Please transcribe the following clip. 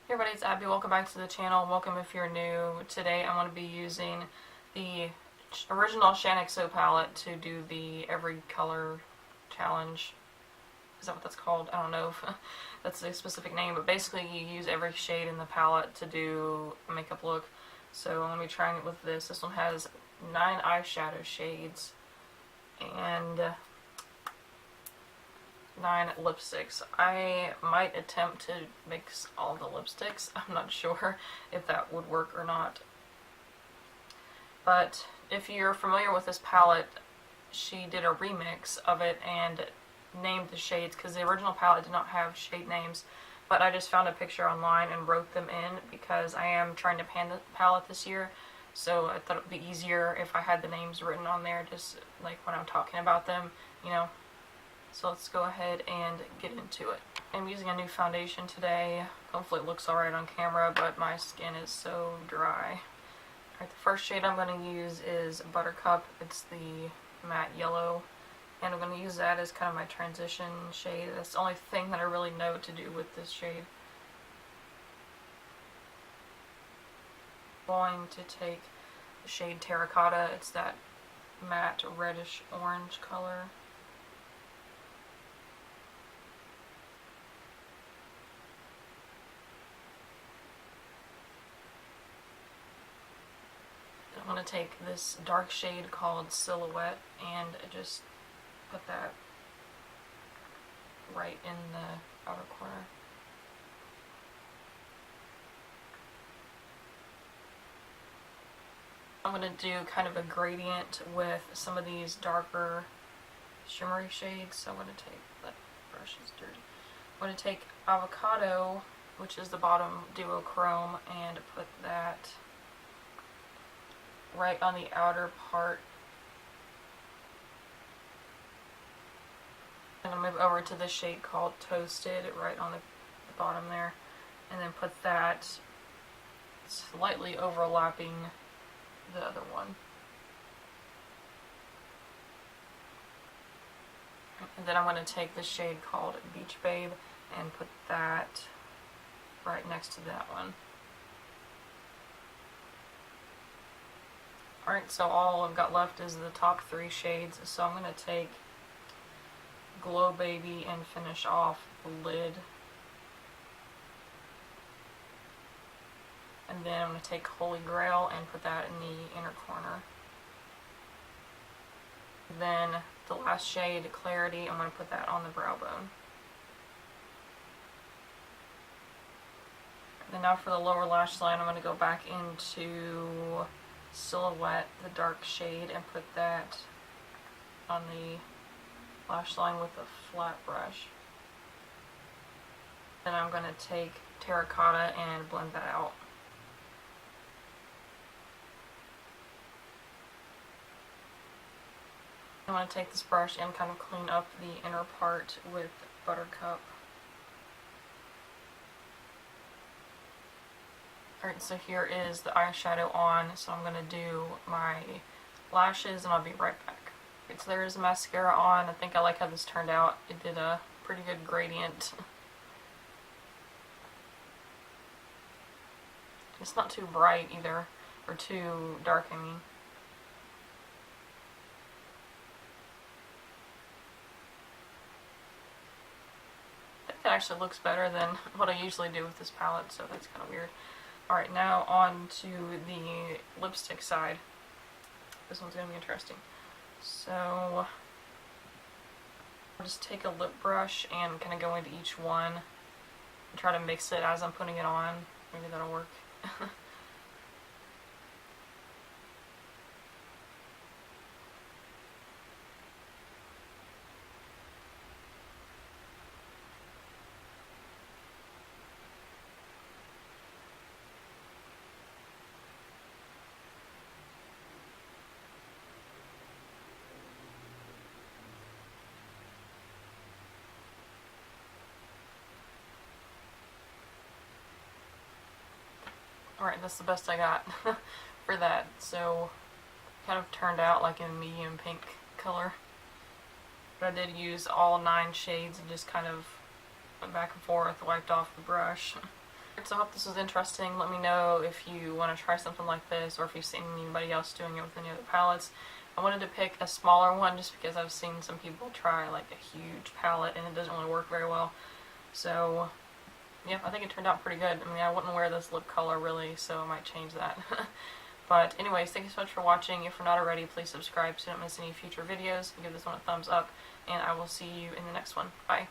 Hey everybody, it's Abby. Welcome back to the channel. Welcome if you're new. Today I'm going to be using the original Shaaanxo palette to do the every color challenge. Is that what that's called? I don't know if that's a specific name, but basically you use every shade in the palette to do a makeup look. So I'm going to be trying it with this. This one has 9 eyeshadow shades and 9 lipsticks. I might attempt to mix all the lipsticks. I'm not sure if that would work or not. But if you're familiar with this palette, she did a remix of it and named the shades, because the original palette did not have shade names. But I just found a picture online and wrote them in because I am trying to pan the palette this year. So I thought it would be easier if I had the names written on there, just like when I'm talking about them, you know. So let's go ahead and get into it. I'm using a new foundation today. Hopefully it looks alright on camera, but my skin is so dry. Alright, the first shade I'm going to use is Buttercup. It's the matte yellow. And I'm going to use that as kind of my transition shade. That's the only thing that I really know to do with this shade. I'm going to take the shade Terracotta. It's that matte reddish orange color. I'm going to take this dark shade called Silhouette and just put that right in the outer corner. I'm going to do kind of a gradient with some of these darker shimmery shades. So I'm going to take, that brush is dirty. I'm going to take Avocado, which is the bottom duochrome, and put that right on the outer part. And I'll move over to the shade called Toasted, right on the bottom there, and then put that slightly overlapping the other one. And then I'm going to take the shade called Beach Babe and put that right next to that one. Alright, so all I've got left is the top 3 shades, so I'm going to take Glow Baby and finish off the lid. And then I'm going to take Holy Grail and put that in the inner corner. Then the last shade, Clarity, I'm going to put that on the brow bone. And then now for the lower lash line, I'm going to go back into Silhouette, the dark shade, and put that on the lash line with a flat brush. Then I'm going to take Terracotta and blend that out. I'm going to take this brush and kind of clean up the inner part with Buttercup. Alright, so here is the eyeshadow on, so I'm going to do my lashes and I'll be right back. Okay, so there's the mascara on. I think I like how this turned out. It did a pretty good gradient. It's not too bright either, or too dark, I mean. I think that actually looks better than what I usually do with this palette, so that's kind of weird. Alright, now on to the lipstick side. This one's going to be interesting. So, I'll just take a lip brush and kind of go into each one and try to mix it as I'm putting it on. Maybe that'll work. Alright, that's the best I got for that. So, kind of turned out like a medium pink color. But I did use all 9 shades and just kind of went back and forth, wiped off the brush. So I hope this was interesting. Let me know if you want to try something like this or if you've seen anybody else doing it with any other palettes. I wanted to pick a smaller one just because I've seen some people try like a huge palette and it doesn't really work very well. So yeah, I think it turned out pretty good. I mean, I wouldn't wear this lip color really, so I might change that. But anyways, thank you so much for watching. If you're not already, please subscribe so you don't miss any future videos. Give this one a thumbs up, and I will see you in the next one. Bye.